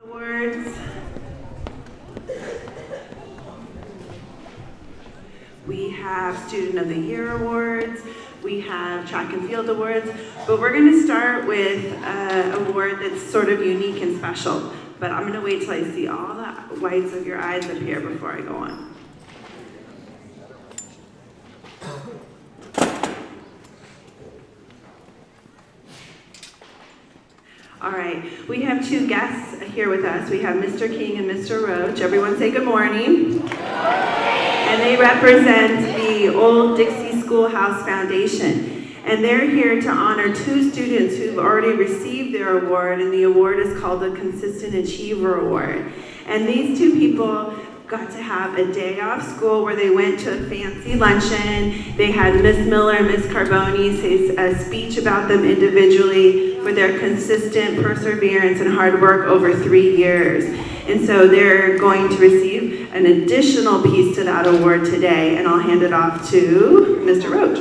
Awards. We have Student of the Year awards. We have Track and Field awards. But we're going to start with an award that's sort of unique and special. But I'm going to wait till I see all the whites of your eyes up here before I go on. All right, we have two guests here with us. We have Mr. King and Mr. Roach. Everyone say good morning. And they represent the Old Dixie Schoolhouse Foundation. And they're here to honor two students who've already received their award, and the award is called the Consistent Achiever Award. And these two people got to have a day off school where they went to a fancy luncheon. They had Miss Miller and Miss Carboni say a speech about them individually for their consistent perseverance and hard work over 3 years. And so they're going to receive an additional piece to that award today, and I'll hand it off to Mr. Roach.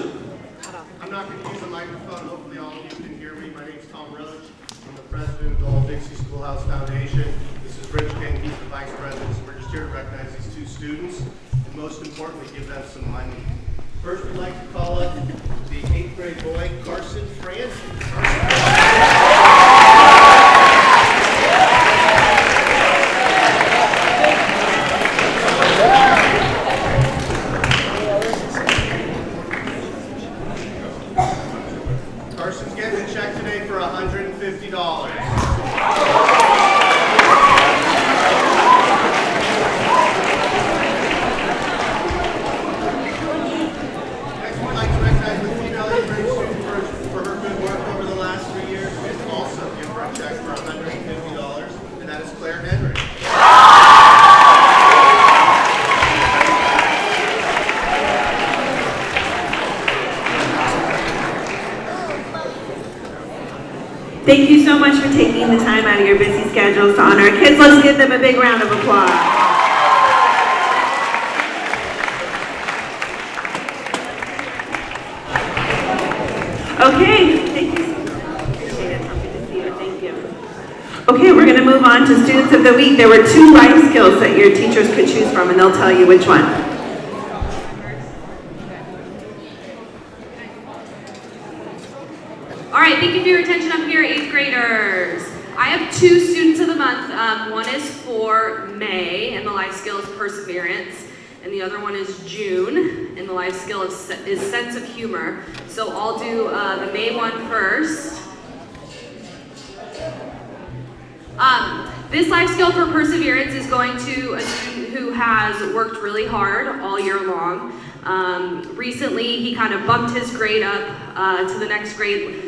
I'm not going to use the microphone. Hopefully all of you can hear me. My name is Tom Roach. I'm the president of the Old Dixie Schoolhouse Foundation. This is Rich King. He's the vice president. So we're just here to recognize these two students, and most importantly, give them some money. First, we'd like to call up the 8th grade boy, Carson Francis. Carson's getting a check today for $150. Thank you so much for taking the time out of your busy schedules to honor our kids. Let's give them a big round of applause. Okay, thank you. Appreciate it. Happy to see you. Thank you. Okay, we're going to move on to Students of the Week. There were 2 life skills that your teachers could choose from, and they'll tell you which one. All right, thank you for your attention up here, 8th graders. I have 2 Students of the Month. One is for May, and the life skill is perseverance, and the other one is June, and the life skill is sense of humor. So I'll do the May one first. This life skill for perseverance is going to a student who has worked really hard all year long. Recently, he kind of bumped his grade up to the next grade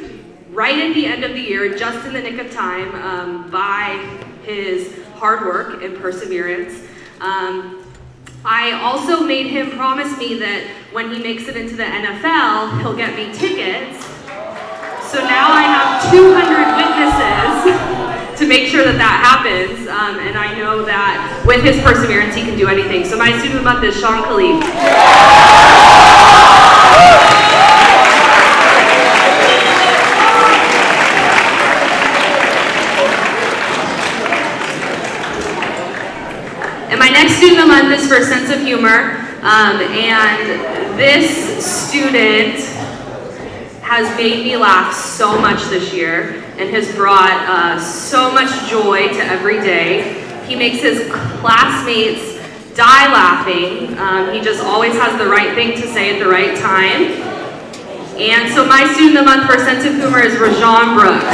right at the end of the year, just in the nick of time, by his hard work and perseverance. I also made him promise me that when he makes it into the NFL, he'll get me tickets. So now I have 200 witnesses to make sure that that happens, and I know that with his perseverance, he can do anything. So my student of the month is Sean Khalif. And my next student of the month is for sense of humor, and this student has made me laugh so much this year and has brought so much joy to every day. He makes his classmates die laughing. He just always has the right thing to say at the right time. And so my student of the month for sense of humor is Rajon Brooks.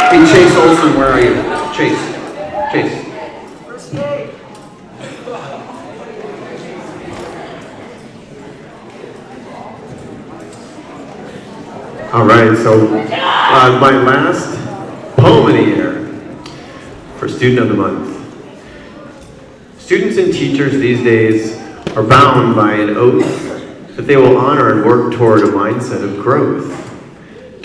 Hey, Chase Olson, where are you? Chase. All right, so my last poem of the year for Student of the Month. Students and teachers these days are bound by an oath that they will honor and work toward a mindset of growth.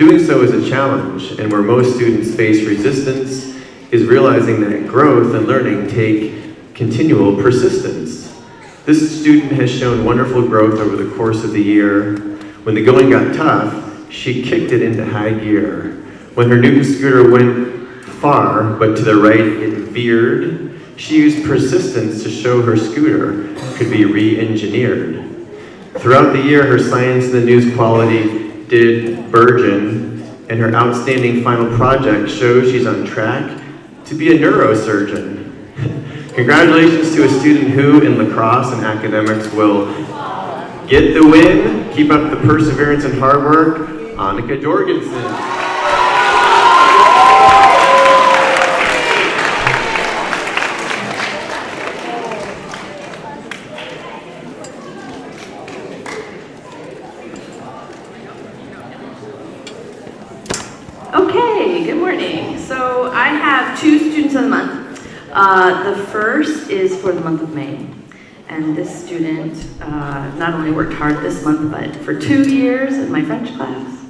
Doing so is a challenge, and where most students face resistance is realizing that growth and learning take continual persistence. This student has shown wonderful growth over the course of the year. When the going got tough, she kicked it into high gear. When her Newton scooter went far, but to the right it veered, she used persistence to show her scooter could be re-engineered. Throughout the year, her science and the news quality did burgeon, and her outstanding final project shows she's on track to be a neurosurgeon. Congratulations to a student who, in lacrosse and academics, will get the win, keep up the perseverance and hard work, Annika Jorgensen. Okay, good morning. So I have two students of the month. The first is for the month of May. And this student not only worked hard this month, but for 2 years in my French class.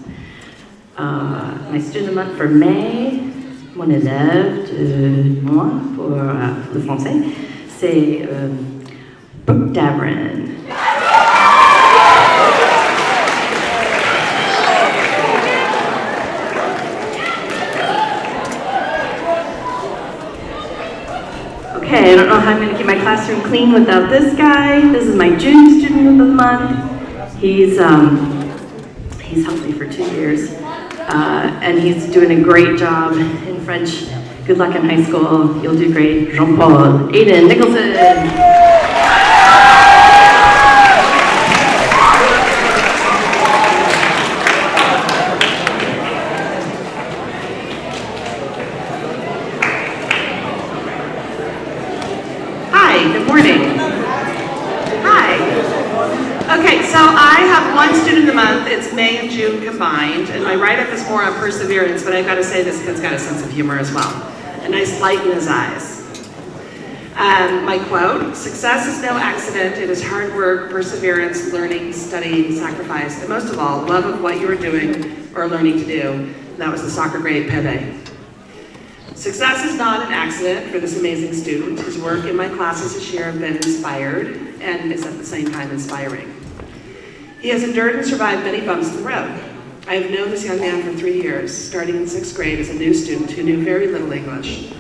My student of the month for May, mon élève de moi pour le français, c'est Brooke Davrin. Okay, I don't know how I'm going to keep my classroom clean without this guy. This is my June student of the month. He's helped me for 2 years, and he's doing a great job in French. Good luck in high school. You'll do great. Jean-Paul Aiden Nicholson. Good morning. Hi. Okay, so I have one student of the month. It's May and June combined, and my write-up is more on perseverance, but I've got to say this kid's got a sense of humor as well. A nice light in his eyes. My quote, "Success is no accident. It is hard work, perseverance, learning, studying, sacrifice, and most of all, love of what you are doing or learning to do." And that was the soccer grade Pepe. Success is not an accident for this amazing student. His work in my classes this year have been inspired and is at the same time inspiring. He has endured and survived many bumps in the road. I have known this young man for 3 years, starting in 6th grade as a new student who knew very little English,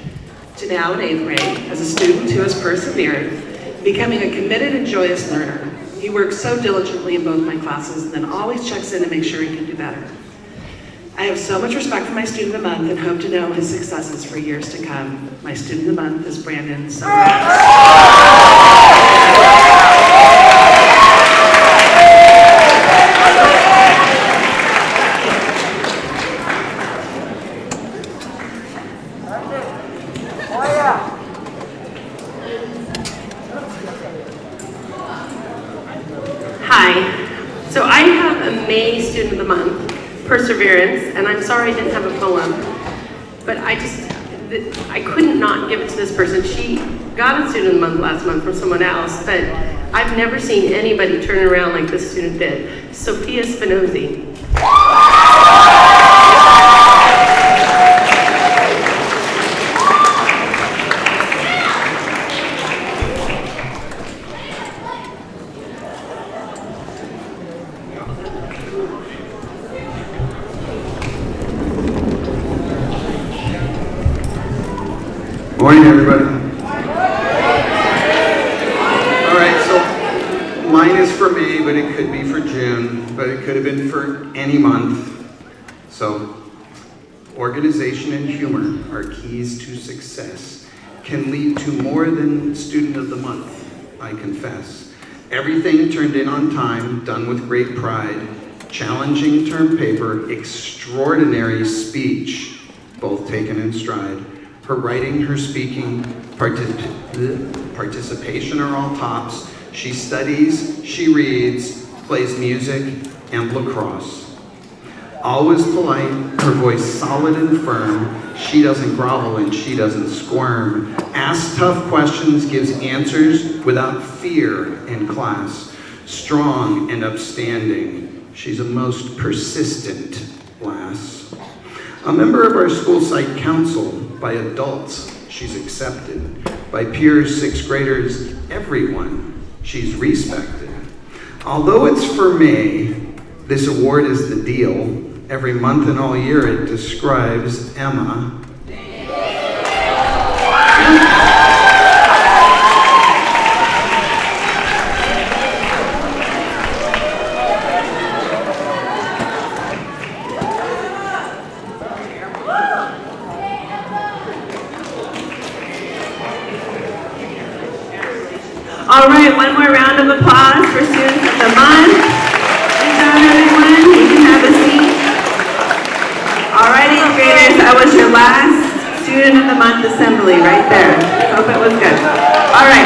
to now in 8th grade as a student who has persevered, becoming a committed and joyous learner. He works so diligently in both my classes and then always checks in to make sure he can do better. I have so much respect for my student of the month and hope to know his successes for years to come. My student of the month is Brandon Summers. Hi. So I have a May student of the month. Perseverance, and I'm sorry I didn't have a poem, but I couldn't not give it to this person. She got a student of the month last month from someone else, but I've never seen anybody turn around like this student did. Sophia Spinozzi. Morning, everybody. All right, so mine is for May, but it could be for June, but it could have been for any month. So, organization and humor are keys to success. Can lead to more than student of the month, I confess. Everything turned in on time, done with great pride. Challenging term paper, extraordinary speech, both taken in stride. Her writing, her speaking, participation are all tops. She studies, she reads, plays music, and lacrosse. Always polite, her voice solid and firm. She doesn't grovel and she doesn't squirm. Asks tough questions, gives answers without fear in class. Strong and upstanding. She's a most persistent class. A member of our school site council. By adults, she's accepted. By peers, 6th graders, everyone, she's respected. Although it's for May, this award is the deal. Every month and all year it describes Emma. All right, one more round of applause for Students of the Month. Good job, everyone. You can have a seat. All right, 8th graders, that was your last Student of the Month assembly right there. Hope it was good. All right,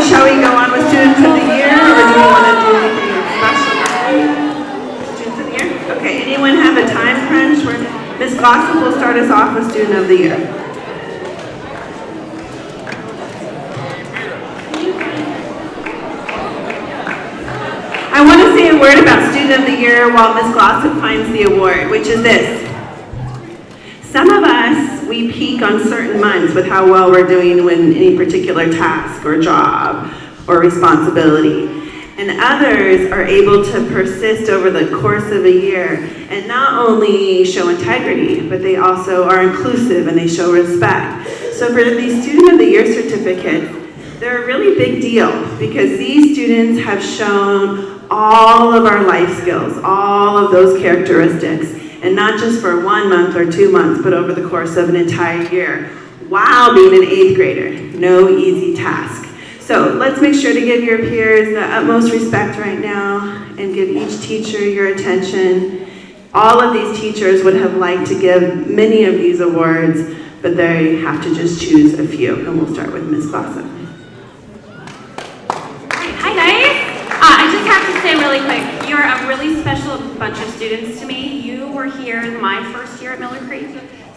shall we go on with Students of the Year, or do we want to do anything special? Students of the Year? Okay, anyone have a time crunch where Ms. Gossip will start us off with Student of the Year? I want to say a word about Student of the Year while Ms. Glossop finds the award, which is this. Some of us, we peak on certain months with how well we're doing in any particular task or job or responsibility. And others are able to persist over the course of a year and not only show integrity, but they also are inclusive and they show respect. So for these Student of the Year certificates, they're a really big deal because these students have shown all of our life skills, all of those characteristics, and not just for 1 month or 2 months, but over the course of an entire year, while being an 8th grader. No easy task. So let's make sure to give your peers the utmost respect right now and give each teacher your attention. All of these teachers would have liked to give many of these awards, but they have to just choose a few, and we'll start with Ms. Glossop. Hi guys! I just have to say really quick, you're a really special bunch of students to me. You were here my first year at Miller Creek,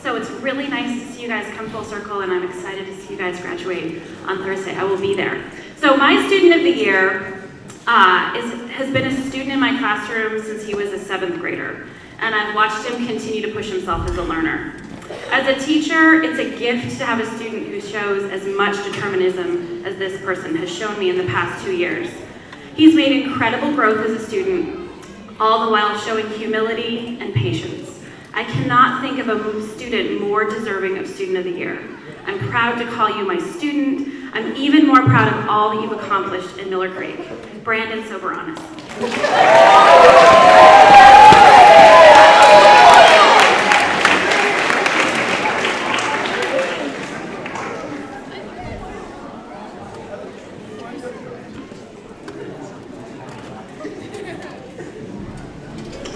so it's really nice to see you guys come full circle, and I'm excited to see you guys graduate on Thursday. I will be there. So my Student of the Year has been a student in my classroom since he was a 7th grader, and I've watched him continue to push himself as a learner. As a teacher, it's a gift to have a student who shows as much determinism as this person has shown me in the past 2 years. He's made incredible growth as a student, all the while showing humility and patience. I cannot think of a student more deserving of Student of the Year. I'm proud to call you my student. I'm even more proud of all that you've accomplished in Miller Creek. Brandon Soberanis.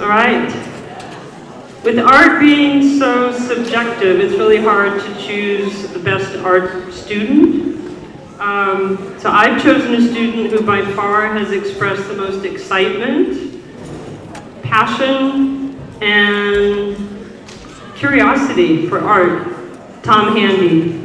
All right. With art being so subjective, it's really hard to choose the best art student. So I've chosen a student who by far has expressed the most excitement, passion, and curiosity for art, Tom Handy.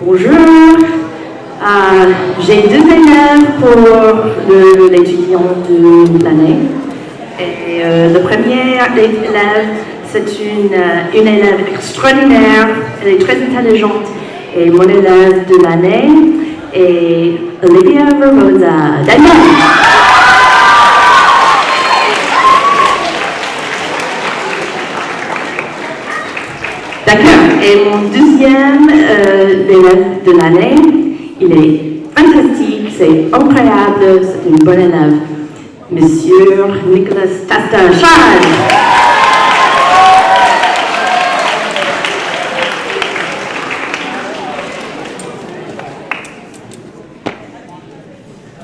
Bonjour, j'ai 2 élèves pour l'étudiant de l'année. Et le premier élève, c'est une élève extraordinaire, elle est très intelligente. Et mon élève de l'année est Olivia Verboza. Daniel. D'accord. Et mon deuxième élève de l'année, il est fantastique, c'est incroyable, c'est une bonne élève. Monsieur Nicolas Tastachal.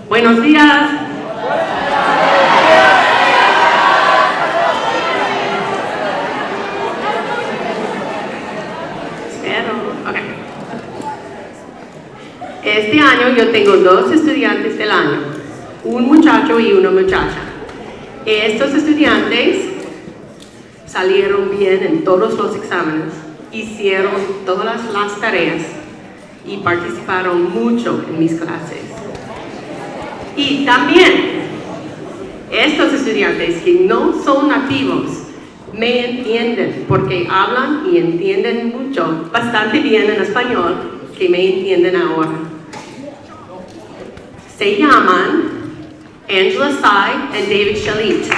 Buenos días. Este año yo tengo 2 estudiantes del año, un muchacho y una muchacha. Estos estudiantes salieron bien en todos los exámenes, hicieron todas las tareas y participaron mucho en mis clases. Y también, estos estudiantes que no son nativos me entienden porque hablan y entienden mucho, bastante bien en español, que me entienden ahora. Se llaman Angela Tsai and David Shalit.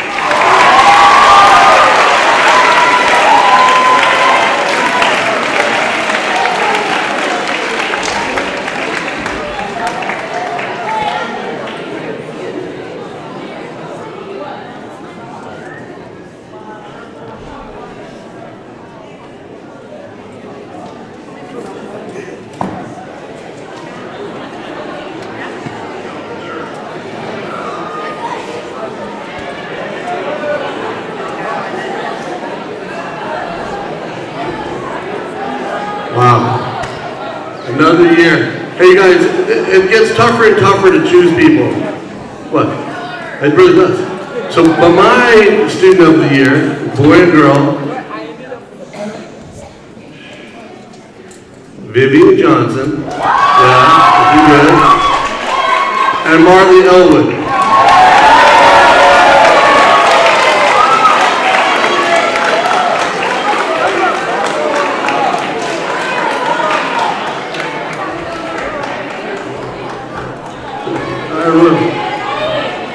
Wow. Another year. Hey, you guys, it gets tougher and tougher to choose people. What? It really does. So, but my student of the year, boy and girl, Vivian Johnson, yeah, you good, and Marley Elwood.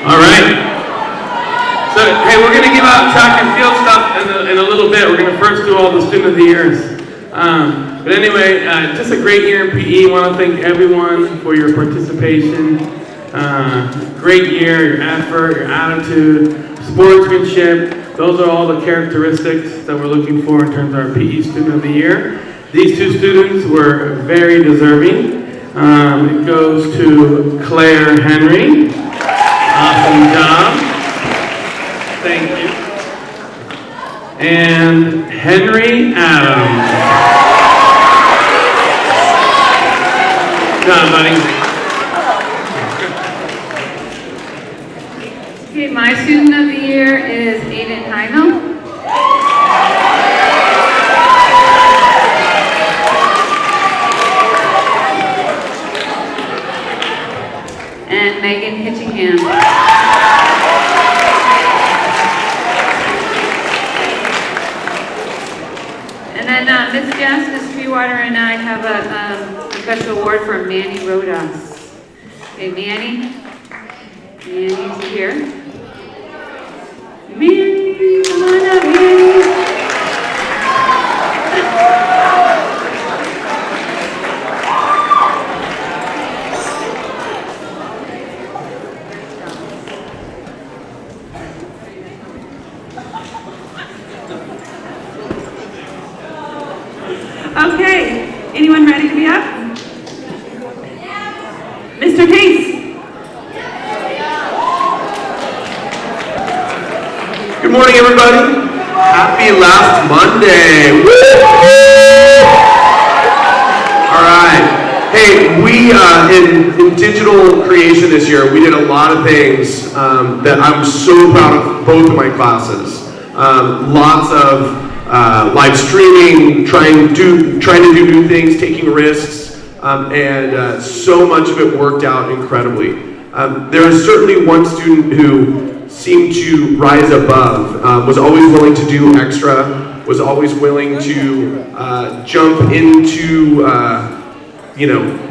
All right. So, hey, we're going to give out track and field stuff in a little bit. We're going to first do all the student of the years. But anyway, just a great year in PE. I want to thank everyone for your participation. Great year, your effort, your attitude, sportsmanship. Those are all the characteristics that we're looking for in terms of our PE student of the year. These 2 students were very deserving. It goes to Claire Henry. Awesome job. Thank you. And Henry Adams. Good job, buddy. Okay, my student of the year is Aiden Heino. And Megan Hitchingham. And then Miss Jess, Miss Freewater, and I have a special award for Manny Rodas. Okay, Manny. Manny's here. Manny, come on up, Manny. Okay, anyone ready to be up? Mr. Case. Good morning, everybody. Happy last Monday. Woo! All right. Hey, we in digital creation this year, we did a lot of things that I'm so proud of both of my classes. Lots of live streaming, trying to do new things, taking risks, and so much of it worked out incredibly. There is certainly one student who seemed to rise above, was always willing to do extra, was always willing to jump into,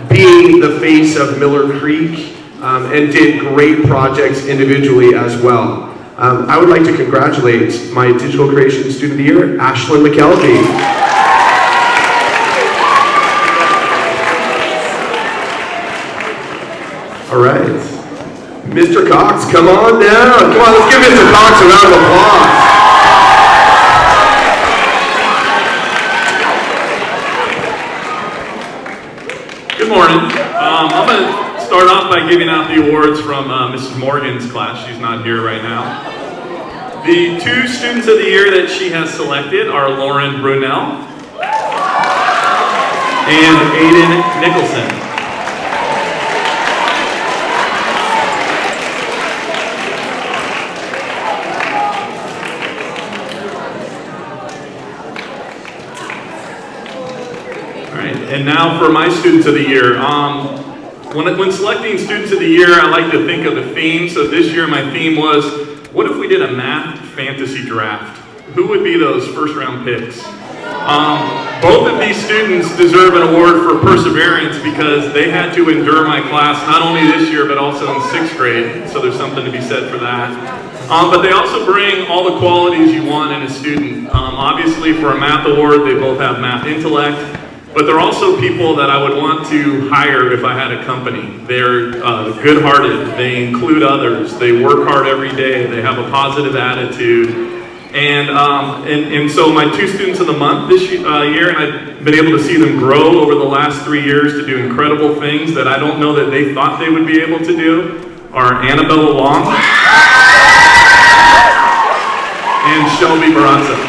being the face of Miller Creek, and did great projects individually as well. I would like to congratulate my digital creation student of the year, Ashlyn McKelvey. All right. Mr. Cox, come on down. Come on, let's give Mr. Cox a round of applause. Good morning. I'm going to start off by giving out the awards from Mrs. Morgan's class. She's not here right now. The 2 students of the year that she has selected are Lauren Brunel and Aiden Nicholson. And now for my Students of the Year. When selecting Students of the Year, I like to think of the theme. So this year my theme was, what if we did a math fantasy draft? Who would be those first round picks? Both of these students deserve an award for perseverance because they had to endure my class not only this year but also in 6th grade, so there's something to be said for that. But they also bring all the qualities you want in a student. Obviously for a math award, they both have math intellect, but they're also people that I would want to hire if I had a company. They're good-hearted, they include others, they work hard every day, they have a positive attitude. And so my 2 Students of the Month this year, and I've been able to see them grow over the last 3 years to do incredible things that I don't know that they thought they would be able to do, are Annabella Long and Shelby Barazza.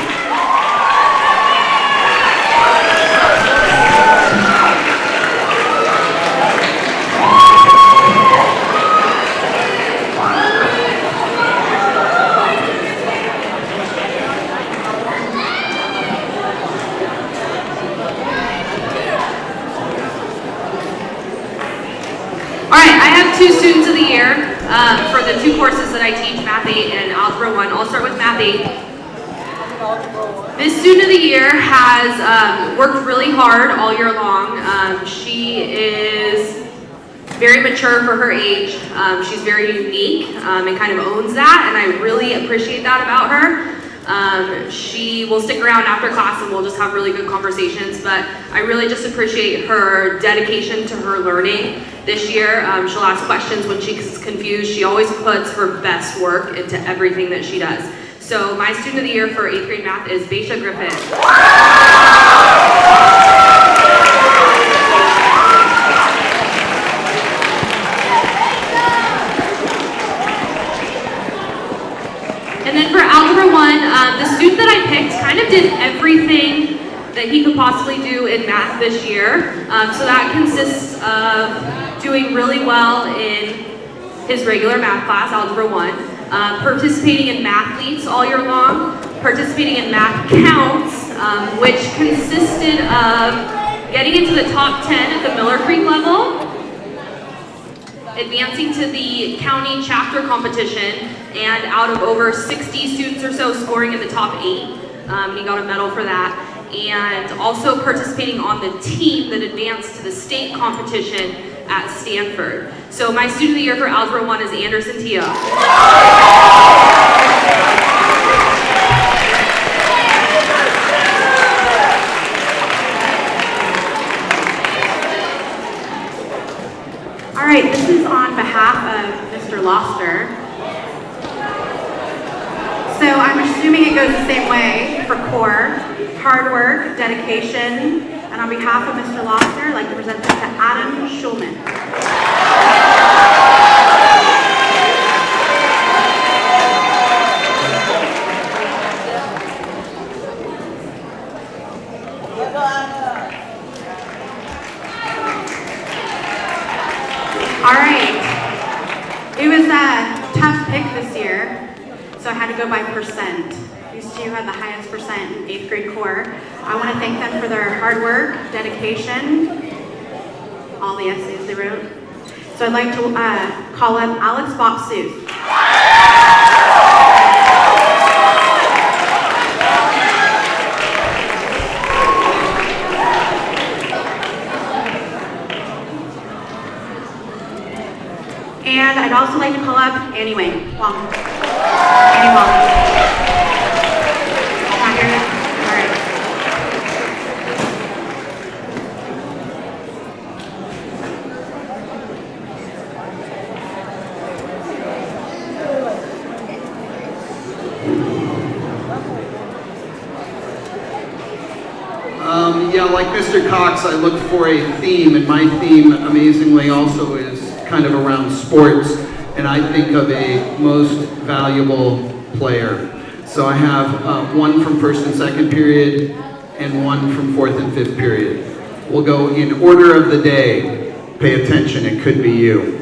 Two Students of the Year for the 2 courses that I teach, Math 8 and Algebra 1. I'll start with Math 8. This Student of the Year has worked really hard all year long. She is very mature for her age. She's very unique and kind of owns that, and I really appreciate that about her. She will stick around after class and we'll just have really good conversations, but I really just appreciate her dedication to her learning this year. She'll ask questions when she's confused. She always puts her best work into everything that she does. So my Student of the Year for 8th grade math is Baisha Griffin. And then for Algebra 1, the student that I picked kind of did everything that he could possibly do in math this year. So that consists of doing really well in his regular math class, Algebra 1, participating in math leads all year long, participating in math counts, which consisted of getting into the top 10 at the Miller Creek level, advancing to the county chapter competition, and out of over 60 students or so scoring in the top 8. He got a medal for that. And also participating on the team that advanced to the state competition at Stanford. So my Student of the Year for Algebra 1 is Anderson Teo. All right, this is on behalf of Mr. Loster. So I'm assuming it goes the same way for core, hard work, dedication, and on behalf of Mr. Loster, I'd like to present this to Adam Schulman. All right, it was a tough pick this year, so I had to go by percent. These 2 had the highest percent in 8th grade core. I want to thank them for their hard work, dedication, all the essays they wrote. So I'd like to call up Alex Bopsooth. And I'd also like to call up Annie Wang. Annie Wang. Not here yet? All right. Yeah, like Mr. Cox, I looked for a theme, and my theme, amazingly, also is kind of around sports, and I think of a most valuable player. So I have 1 from 1st and 2nd period, and 1 from 4th and 5th period. We'll go in order of the day. Pay attention, it could be you.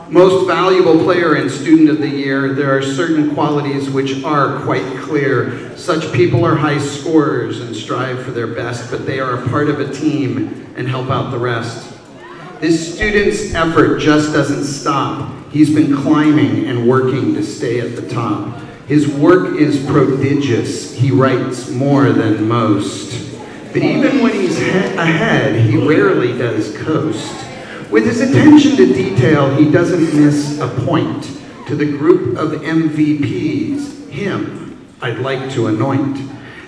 Most valuable player and student of the year, there are certain qualities which are quite clear. Such people are high scorers and strive for their best, but they are a part of a team and help out the rest. This student's effort just doesn't stop. He's been climbing and working to stay at the top. His work is prodigious. He writes more than most. But even when he's ahead, he rarely does coast. With his attention to detail, he doesn't miss a point. To the group of MVPs, him, I'd like to anoint.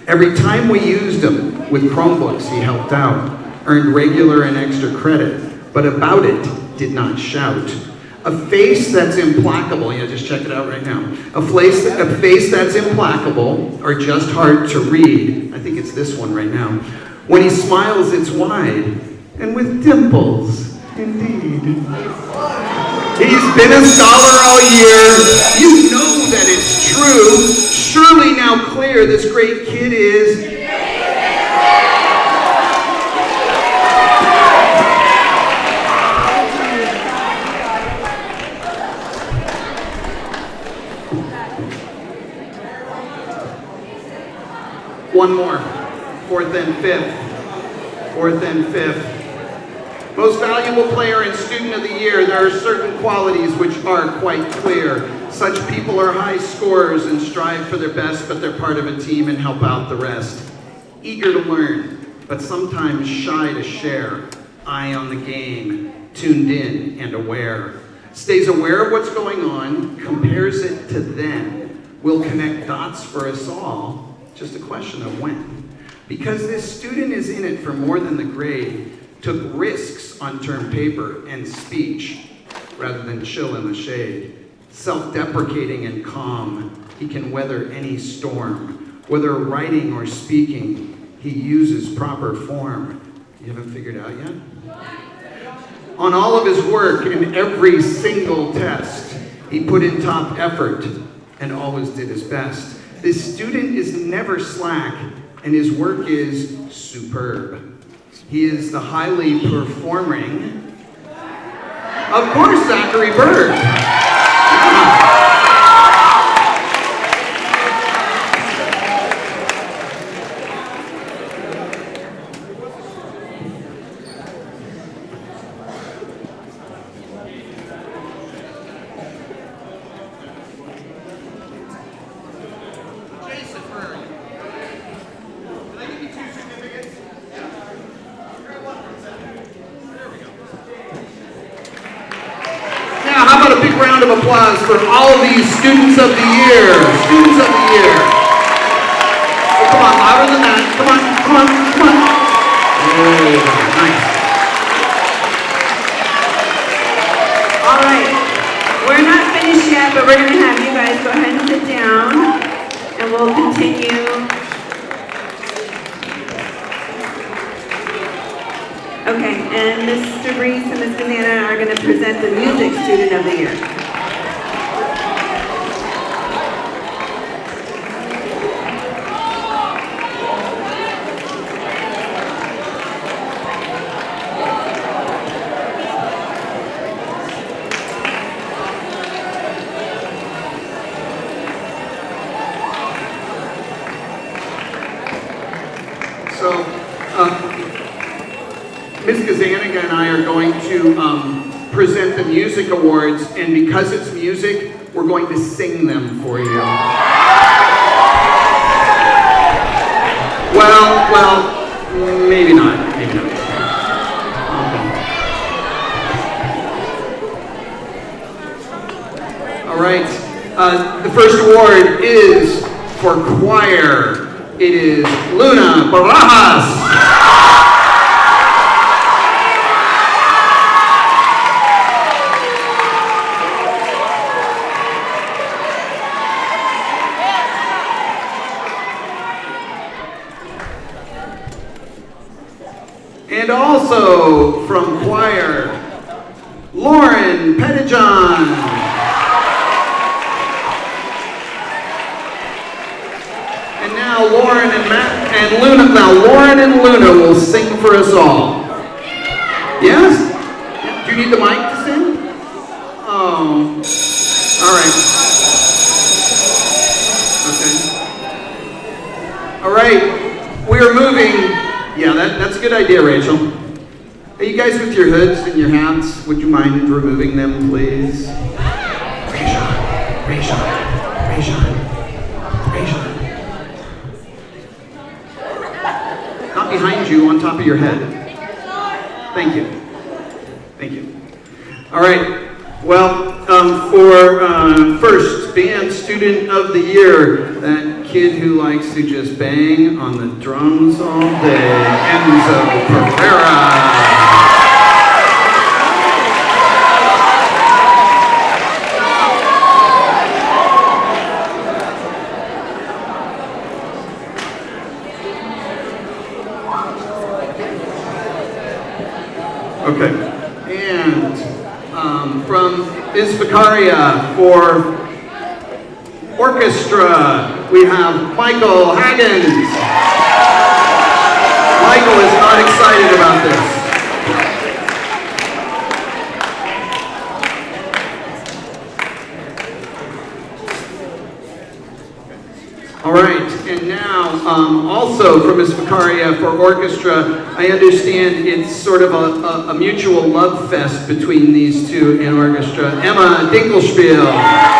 Every time we used him with Chromebooks, he helped out, earned regular and extra credit, but about it, did not shout. A face that's implacable, yeah, just check it out right now. A face that's implacable, or just hard to read. I think it's this one right now. When he smiles, it's wide, and with dimples. Indeed. He's been a scholar all year. You know that it's true. Surely now clear this great kid is. One more. Fourth and fifth. Fourth and fifth. Most valuable player and student of the year, there are certain qualities which are quite clear. Such people are high scorers and strive for their best, but they're part of a team and help out the rest. Eager to learn, but sometimes shy to share. Eye on the game, tuned in and aware. Stays aware of what's going on, compares it to then. Will connect dots for us all, just a question of when. Because this student is in it for more than the grade, took risks on term paper and speech rather than chill in the shade. Self-deprecating and calm, he can weather any storm. Whether writing or speaking, he uses proper form. You haven't figured out yet? On all of his work, in every single test, he put in top effort and always did his best. This student is never slack, and his work is superb. He is the highly performing, of course, Zachary Bird. Round of applause for all of these students of the year. Students of the year. So come on, louder than that. Come on, come on, come on. Oh, nice. All right, we're not finished yet, but we're going to have you guys go ahead and sit down, and we'll continue. Okay, and Mr. Reese and Ms. Banana are going to present the music student of the year. So, Ms. Gazaniga and I are going to present the music awards, and because it's music, we're going to sing them for you. Well, maybe not, maybe not. All right, the first award is for choir. It is Luna Barajas. And also from choir, Lauren Pettijohn. And now Lauren and Luna. Now Lauren and Luna will sing for us all. Yes? Do you need the mic to sing? Oh. idea, Rachel. Hey, you guys with your hoods and your hats, would you mind removing them, please? Rajon. Not behind you, on top of your head. Thank you. All right. Well, for first band student of the year, that kid who likes to just bang on the drums all day, Enzo Pereira. Okay, and from Ms. Vicaria for orchestra, we have Michael Haggins. Michael is not excited about this. All right, and now also from Ms. Vicaria for orchestra, I understand it's sort of a mutual love fest between these two in orchestra. Emma Dinkelspiel.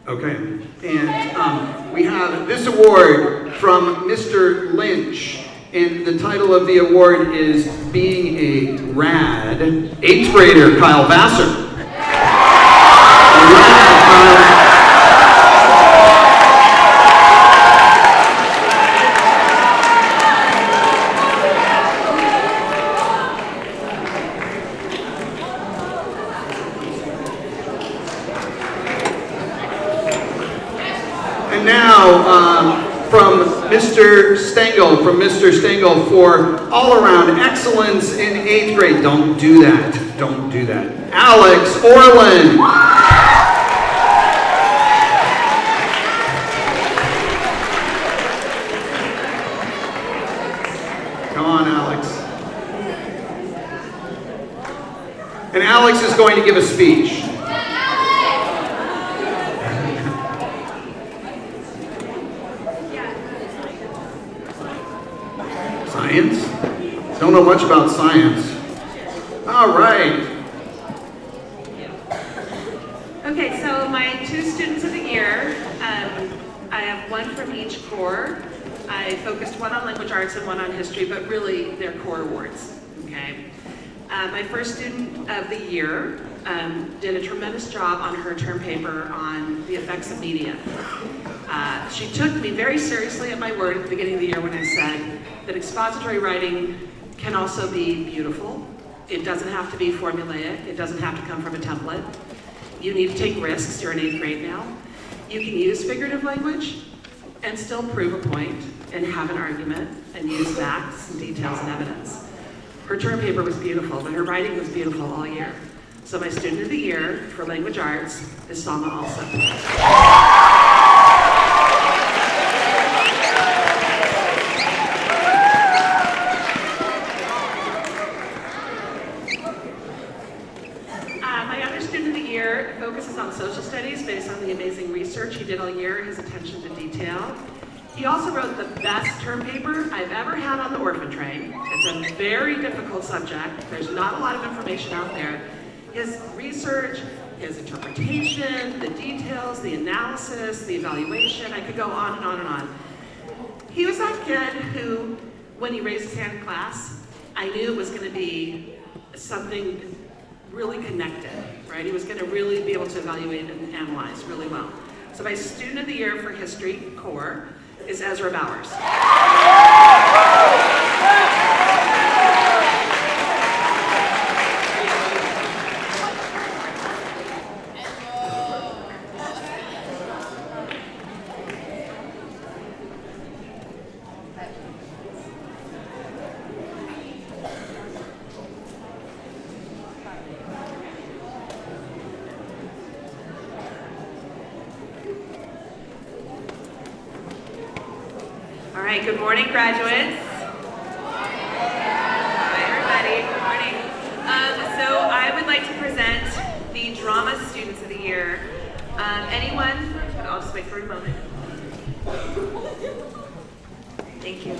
Okay, and we have this award from Mr. Lynch, and the title of the award is Being a Rad 8th Grader Kyle Vassar. And now, from Mr. Stengel for all-around excellence in 8th grade. Don't do that. Alex Orland. Come on, Alex. And Alex is going to give a speech. Science? Don't know much about science. All right. Okay, so my two students of the year, I have one from each core. I focused one on language arts and one on history, but really they're core awards, okay? My first student of the year did a tremendous job on her term paper on the effects of media. She took me very seriously at my word at the beginning of the year when I said that expository writing can also be beautiful. It doesn't have to be formulaic. It doesn't have to come from a template. You need to take risks. You're in 8th grade now. You can use figurative language and still prove a point and have an argument and use facts and details and evidence. Her term paper was beautiful, but her writing was beautiful all year. So my student of the year for language arts is Salma also. Focuses on social studies based on the amazing research he did all year, his attention to detail. He also wrote the best term paper I've ever had on the orphan train. It's a very difficult subject. There's not a lot of information out there. His research, his interpretation, the details, the analysis, the evaluation, I could go on and on and on. He was that kid who, when he raised his hand in class, I knew it was going to be something really connected, right? He was going to really be able to evaluate and analyze really well. So my student of the year for history core is Ezra Bowers. right, good morning, graduates. Hi, everybody. Good morning. So I would like to present the Drama Students of the Year. I'll just wait for a moment. Thank you.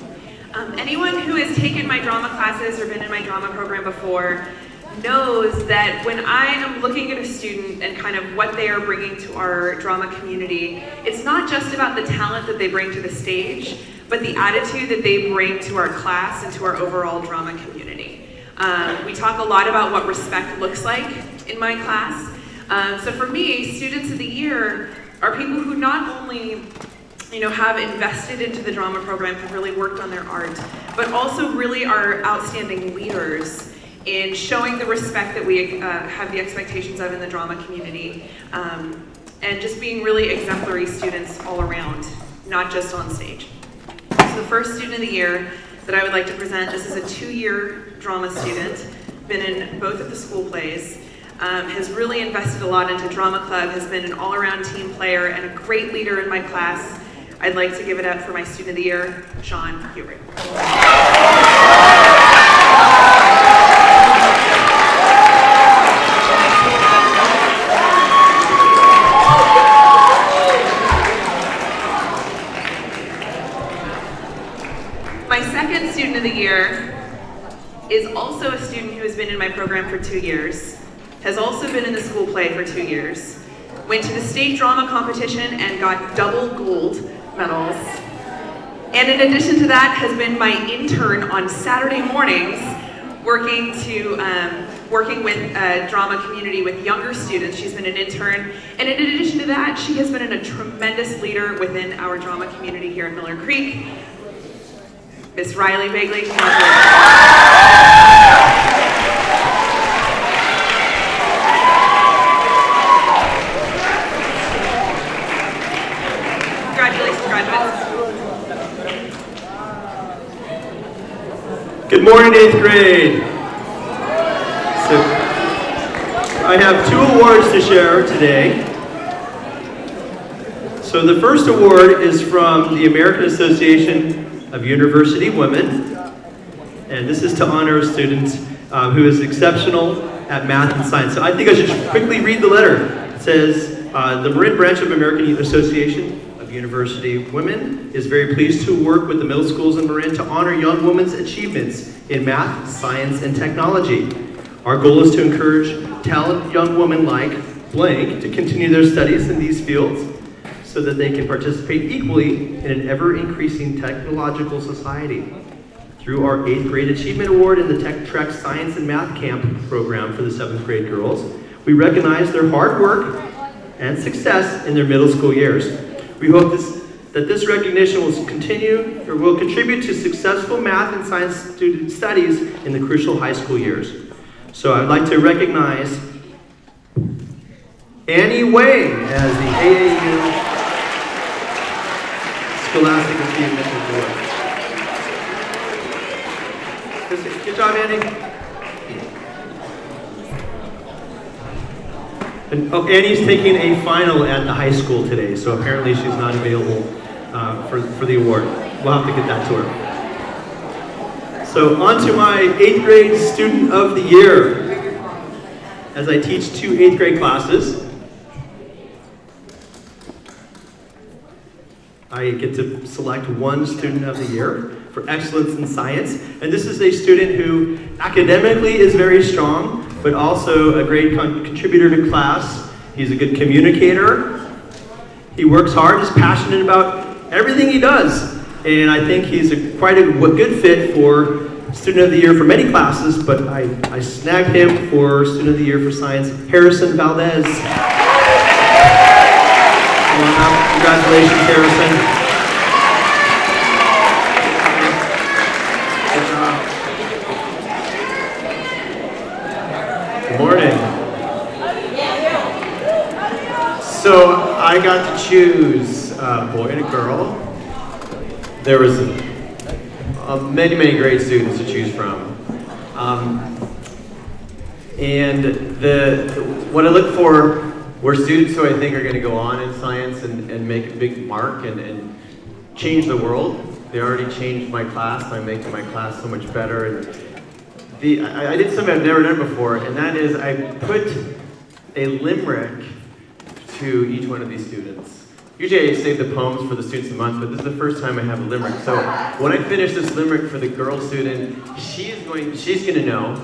Anyone who has taken my drama classes or been in my drama program before knows that when I am looking at a student and kind of what they are bringing to our drama community, it's not just about the talent that they bring to the stage, but the attitude that they bring to our class and to our overall drama community. We talk a lot about what respect looks like in my class. So for me, Students of the Year are people who not only have invested into the drama program, have really worked on their art, but also really are outstanding leaders in showing the respect that we have the expectations of in the drama community, and just being really exemplary students all around, not just on stage. So the first Student of the Year that I would like to present, this is a 2-year drama student, been in both of the school plays, has really invested a lot into drama club, has been an all-around team player and a great leader in my class. I'd like to give it up for my Student of the Year, Sean Hubert. My second Student of the Year is also a student who has been in my program for 2 years, has also been in the school play for 2 years, went to the state drama competition and got double gold medals. And in addition to that, has been my intern on Saturday mornings, working with a drama community with younger students. She's been an intern. And in addition to that, she has been a tremendous leader within our drama community here at Miller Creek. Miss Riley Bagley, come on. Congratulations, graduates. Good morning, 8th grade. So, I have 2 awards to share today. So the first award is from the American Association of University Women, and this is to honor a student who is exceptional at math and science. So I think I should quickly read the letter. It says, the Marin branch of American Association of University Women is very pleased to work with the middle schools in Marin to honor young women's achievements in math, science, and technology. Our goal is to encourage talented young women like blank to continue their studies in these fields so that they can participate equally in an ever-increasing technological society. Through our 8th grade Achievement Award and the Tech Trek Science and Math Camp program for the 7th grade girls, we recognize their hard work and success in their middle school years. We hope that this recognition will contribute to successful math and science student studies in the crucial high school years. So I'd like to recognize Annie Wang as the AAU Scholastic Achievement Award. Good job, Annie. And Annie's taking a final at the high school today, so apparently she's not available for the award. We'll have to get that to her. So on to my 8th grade Student of the Year. As I teach 2 8th grade classes, I get to select 1 Student of the Year for excellence in science. And this is a student who academically is very strong, but also a great contributor to class. He's a good communicator. He works hard, is passionate about everything he does. And I think he's quite a good fit for Student of the Year for many classes, but I snagged him for Student of the Year for Science, Harrison Valdez. Congratulations, Harrison. Good morning. So I got to choose a boy and a girl. There was many great students to choose from. And what I look for were students who I think are going to go on in science and make a big mark and change the world. They already changed my class by making my class so much better. And I did something I've never done before, and that is I put a limerick to each one of these students. Usually I save the poems for the students of the month, but this is the first time I have a limerick. So when I finish this limerick for the girl student, she's gonna know.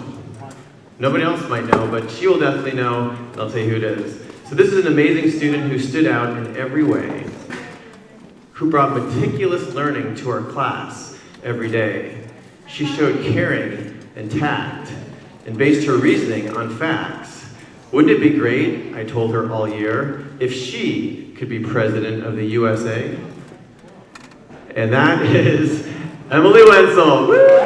Nobody else might know, but she will definitely know, and I'll tell you who it is. So this is an amazing student who stood out in every way, who brought meticulous learning to our class every day. She showed caring and tact, and based her reasoning on facts. Wouldn't it be great, I told her all year, if she could be president of the USA? And that is Emily Wenzel. Woo!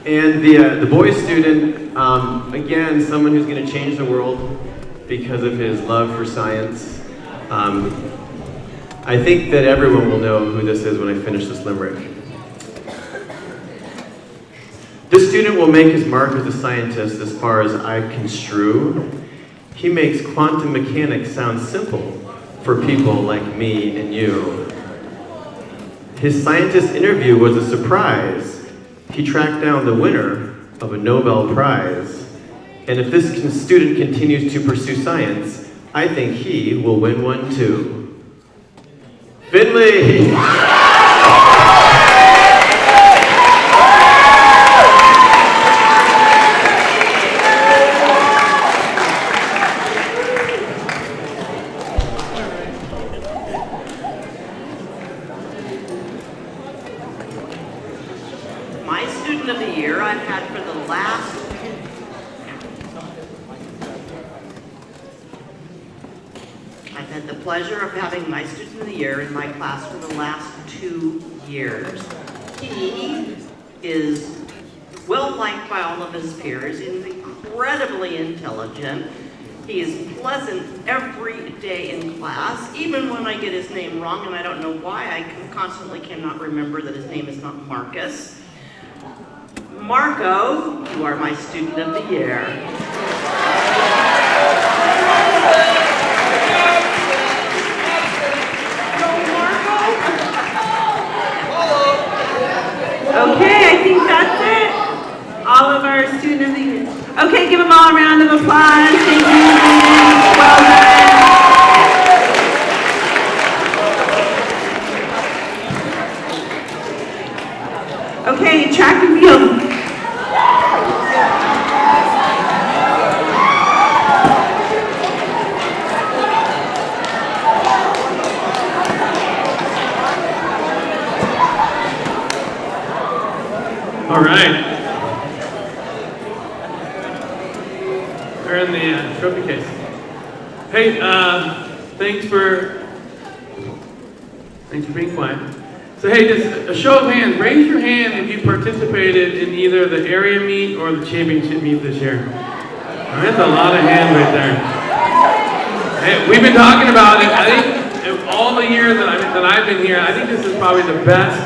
And the boy student, again, someone who's going to change the world because of his love for science. I think that everyone will know who this is when I finish this limerick. This student will make his mark as a scientist as far as I construe. He makes quantum mechanics sound simple for people like me and you. His scientist interview was a surprise. He tracked down the winner of a Nobel Prize. And if this student continues to pursue science, I think he will win one too. Finley! My student of the year I've had for the last I've had the pleasure of having my student of the year in my class for the last 2 years. He is well liked by all of his peers. He's incredibly intelligent. He is pleasant every day in class, even when I get his name wrong, and I don't know why. I constantly cannot remember that his name is not Marcus. Marco, you are my student of the year. Okay, I think that's it. All of our student of the year. Okay, give them all a round of applause. Thank you, students. Well done. Okay, track and field. All right. We're in the trophy case. Hey, thanks for being quiet. So hey, just a show of hands. Raise your hand if you participated in either the area meet or the championship meet this year. That's a lot of hands right there. Hey, we've been talking about it. I think in all the years that I've been here, I think this is probably the best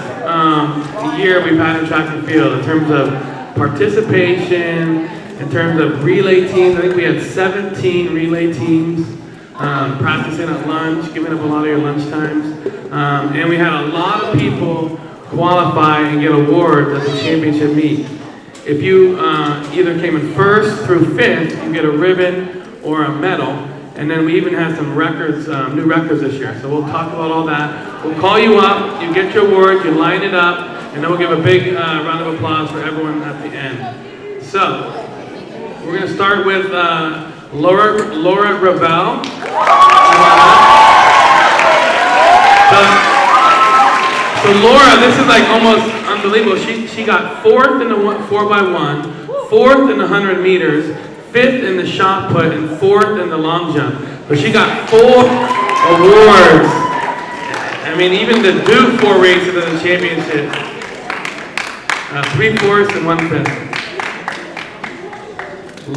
year we've had in track and field in terms of participation, in terms of relay teams. I think we had 17 relay teams practicing at lunch, giving up a lot of your lunch times. And we had a lot of people qualify and get awards at the championship meet. If you either came in first through fifth, you get a ribbon or a medal. And then we even have some records, new records this year. So we'll talk about all that. We'll call you up, you get your award, you line it up, and then we'll give a big round of applause for everyone at the end. So, we're gonna start with Laura Gravel. So Laura, this is like almost unbelievable. She got fourth in the 4x1, fourth in the 100 meters, fifth in the shot put, and fourth in the long jump. So she got 4 awards. I mean, even to do 4 races in the championship. 3 fourths and 1 fifth.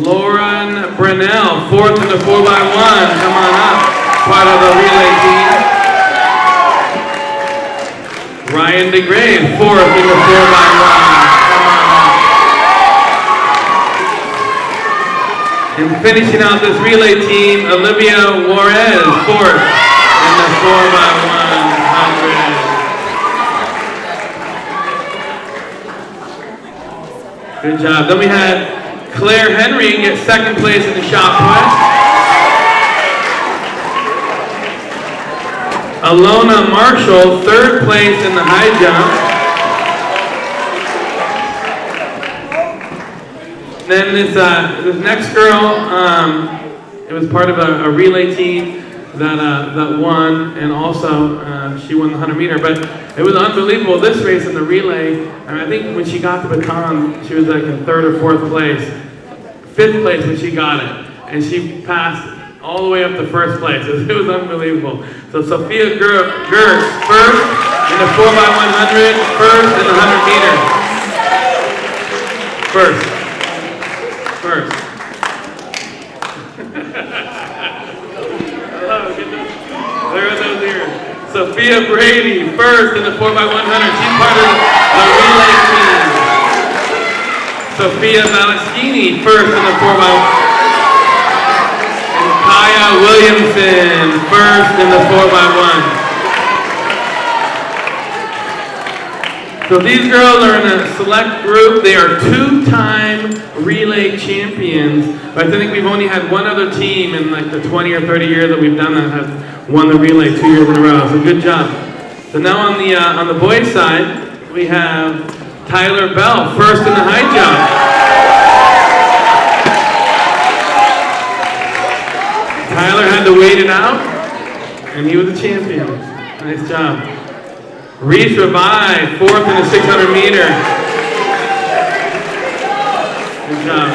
Lauren Brunel, fourth in the 4x1. Come on up. Part of the relay team. Ryan DeGrave, fourth in the 4x1. Come on up. And finishing out this relay team, Olivia Juarez, fourth in the 4x100. Good job. Then we had Claire Henry get second place in the shot put. Alona Marshall, third place in the high jump. Then this next girl, it was part of a relay team that won, and also she won the 100 meter. But it was unbelievable, this race in the relay. I think when she got the baton, she was like in third or fourth place. Fifth place when she got it. And she passed all the way up to first place. It was unbelievable. So Sophia Gertz, first in the 4x100, first in the 100 meter. First. There are those ears. Sophia Brady, first in the 4x100. She's part of the relay team. Sophia Valaschini, first in the 4x100. And Kaya Williamson, first in the 4x1. So these girls are in a select group. They are two-time relay champions. But I think we've only had one other team in like the 20 or 30 years that we've done that have won the relay 2 years in a row. So good job. So now on the boys' side, we have Tyler Bell, first in the high jump. Tyler had to wait it out, and he was a champion. Nice job. Reese Revive, fourth in the 600 meter. Good job.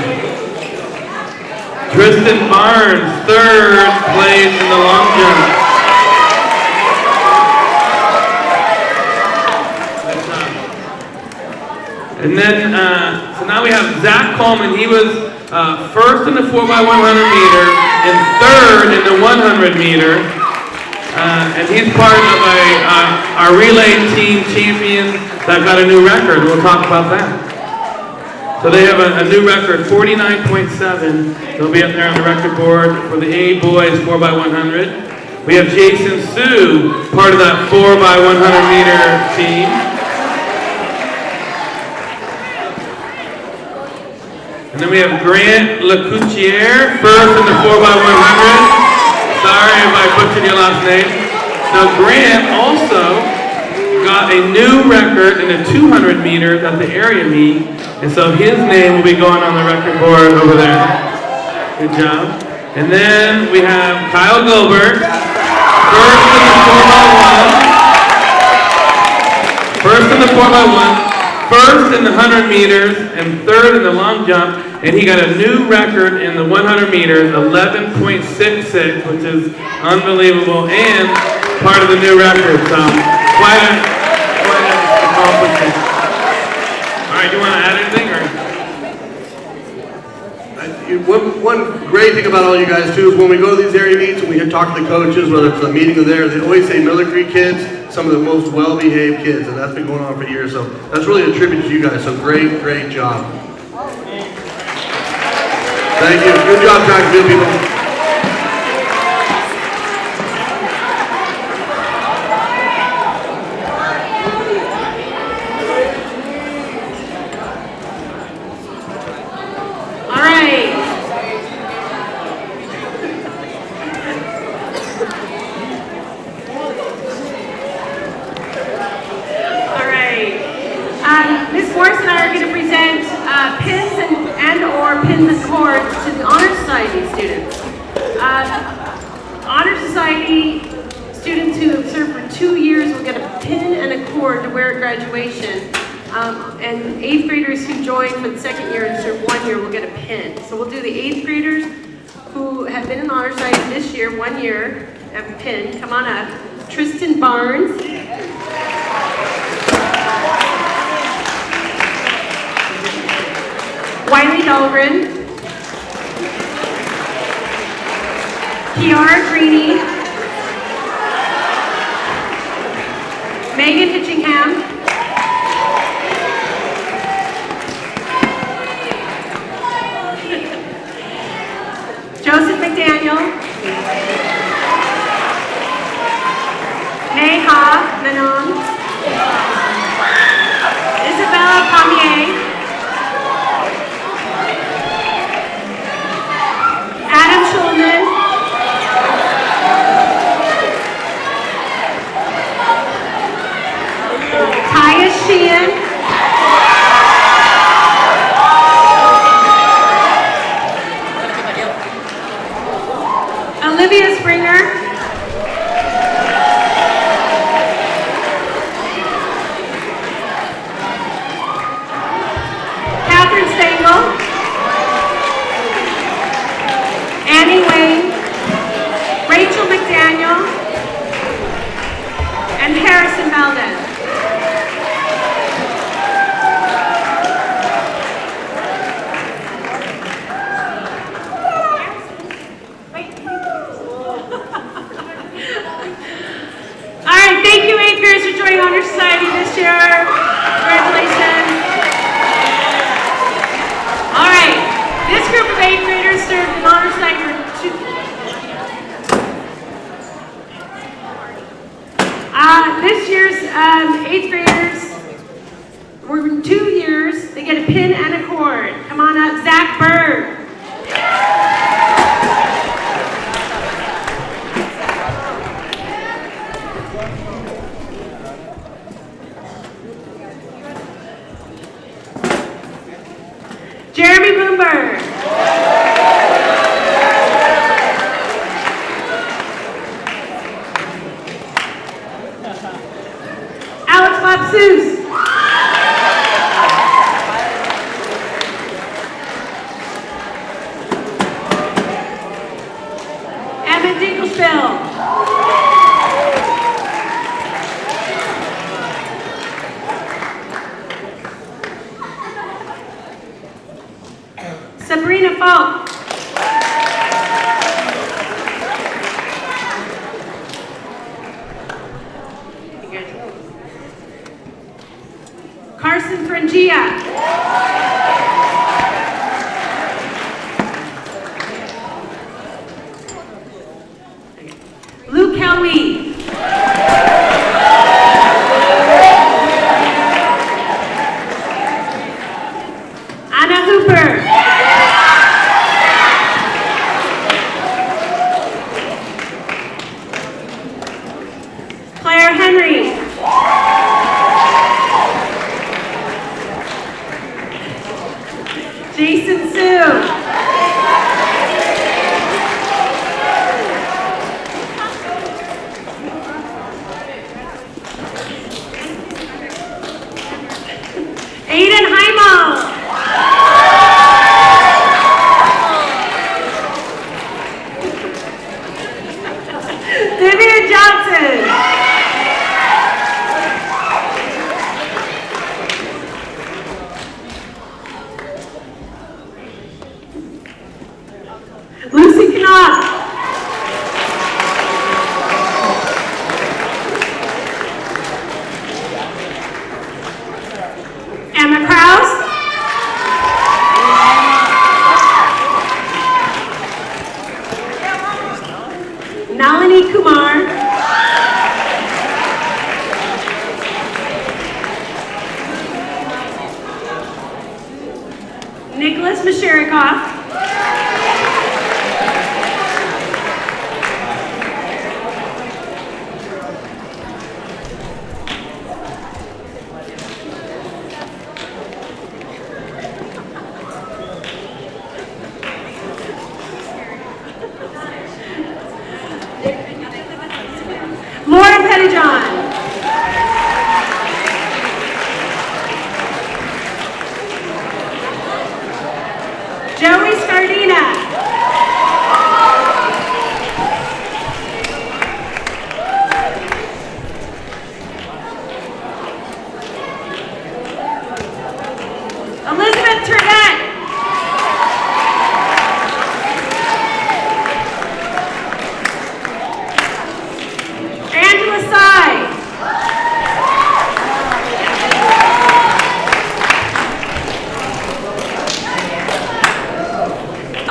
Tristan Barnes, third place in the long jump. Good job. And then, so now we have Zach Coleman. He was first in the 4x100 meter and third in the 100 meter. And he's part of our relay team champions that got a new record. We'll talk about that. So they have a new record, 49.7. They'll be up there on the record board for the A boys 4x100. We have Jason Sue, part of that 4x100 meter team. And then we have Grant Lecoutier, first in the 4x100. Sorry if I butchered your last name. Now Grant also got a new record in the 200 meters at the area meet, and so his name will be going on the record board over there. Good job. And then we have Kyle Gilbert, first in the 4x1, first in the 4x1, first in the 100 meters, and third in the long jump. And he got a new record in the 100 meters, 11.66, which is unbelievable, and part of the new record. So quite an accomplishment. All right, you want to add anything? One great thing about all you guys too is when we go to these area meets and we talk to the coaches, whether it's a meeting or there, they always say Miller Creek kids, some of the most well-behaved kids, and that's been going on for years. So that's really a tribute to you guys. So great job. Thank you. Good job, track and field people. All right. Ms. Morris and I are going to present pins and/or pins and cords to the Honor Society students. Honor Society students who have served for 2 years will get a pin and a cord to wear at graduation. And 8th graders who join for the second year and serve 1 year will get a pin. So we'll do the 8th graders who have been in Honor Society this year, 1 year, have a pin. Come on up. Tristan Barnes. Wiley Dahlgren, Kiara Greeny, Megan Hitchingham, Neha Menon, Isabella Pommier, Adam Schulman, Kaya Sheehan, Olivia Springer, Catherine Stengel, Annie Wayne, Rachel McDaniel, and Harrison Valdez. All right, thank you, 8th graders, for joining Honor Society this year. Congratulations. All right, this group of 8th graders served in Honor Society for 2. This year's 8th graders were 2 years. They get a pin and a cord. Come on up, Zach Bird. Jeremy Bloomberg. Alex Lapsus. Emmett Dinkelspiel. Sabrina Falk. Carson Frangia. Luke Helmy. Anna Hooper. Claire Henry. Jason Sue. Aiden Heimel. Vivian Johnson. Lucy Knopf. Emma Kraus. Nalini Kumar. Nicholas Masharikoff. Lauren Pettyjohn. Joey Scardina. Elizabeth Turnett. Angela Sy.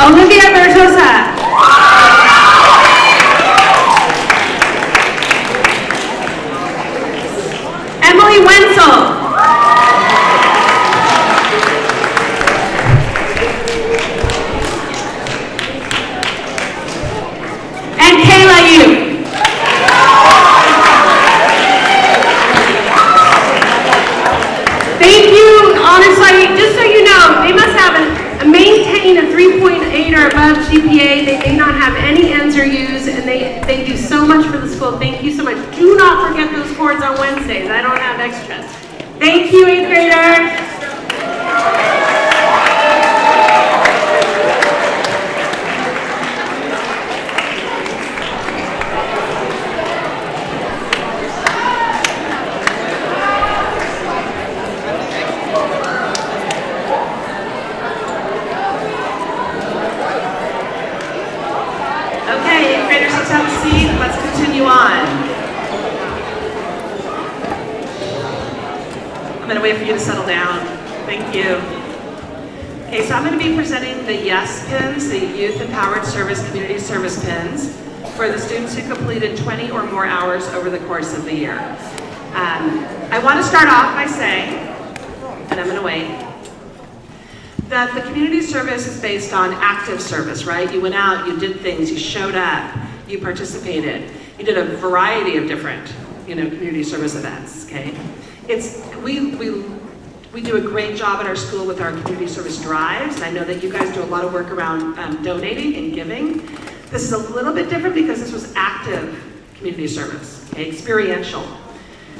Olivia Bertosa. 3.8 or above GPA. They may not have any N's or U's, and they do so much for the school. Thank you so much. Do not forget those cords on Wednesdays. I don't have extras. Thank you, 8th graders. Okay, 8th graders, let's have a seat. Let's continue on. I'm going to wait for you to settle down. Thank you. Okay, so I'm going to be presenting the YES pins, the Youth Empowered Service Community Service pins, for the students who completed 20 or more hours over the course of the year. I want to start off by saying, and I'm going to wait, that the community service is based on active service, right? You went out, you did things, you showed up, you participated. You did a variety of different, community service events, okay? We do a great job at our school with our community service drives, and I know that you guys do a lot of work around donating and giving. This is a little bit different because this was active community service, okay? Experiential.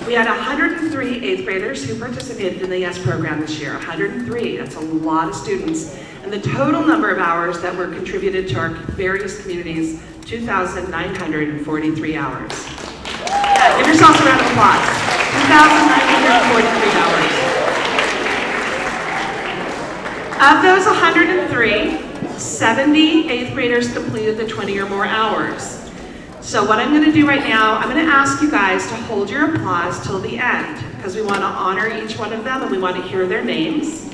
We had 103 8th graders who participated in the YES program this year. 103, that's a lot of students. And the total number of hours that were contributed to our various communities, 2,943 hours. Yeah, give yourselves a round of applause. 2,943 hours. Of those 103, 70 8th graders completed the 20 or more hours. So what I'm going to do right now, I'm going to ask you guys to hold your applause till the end, because we want to honor each one of them and we want to hear their names.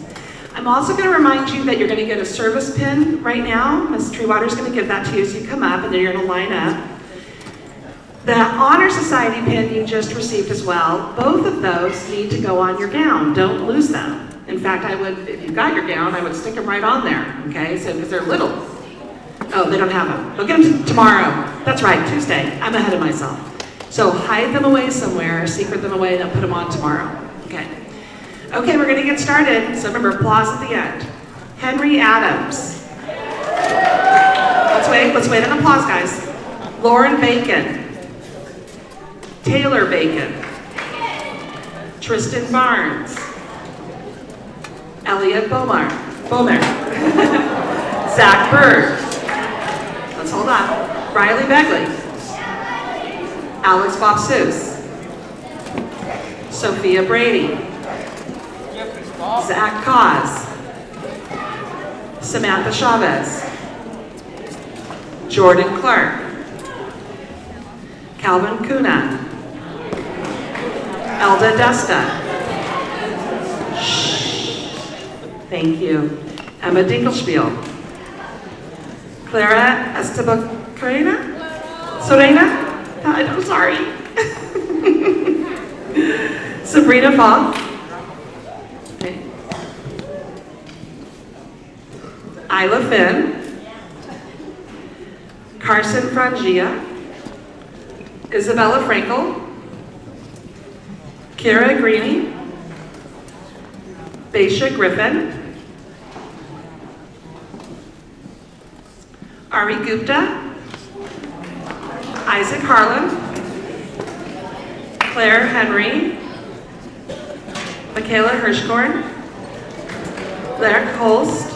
I'm also going to remind you that you're going to get a service pin right now. Ms. Treewater's going to give that to you as you come up, and then you're going to line up. The Honor Society pin you just received as well, both of those need to go on your gown. Don't lose them. In fact, I would, if you've got your gown, I would stick them right on there, okay? So, because they're little. Oh, they don't have them. They'll get them tomorrow. That's right, Tuesday. I'm ahead of myself. So hide them away somewhere, secret them away, and then put them on tomorrow. Okay. Okay, we're going to get started. So remember, applause at the end. Henry Adams. Let's wait on applause, guys. Lauren Bacon. Taylor Bacon. Tristan Barnes. Elliot Bomer. Zach Bird. Let's hold on. Riley Begley. Alex Bobsus. Sophia Brady. Zach Cause. Samantha Chavez. Jordan Clark. Calvin Kuna. Elda Desta. Thank you. Emma Dinkelspiel. Clara Sorena? I'm sorry. Sabrina Falk. Okay. Isla Finn. Carson Frangia. Isabella Frankel. Kira Greeny. Baisha Griffin. Ari Gupta. Isaac Harlan. Claire Henry. Michaela Hirschkorn. Larry Holst.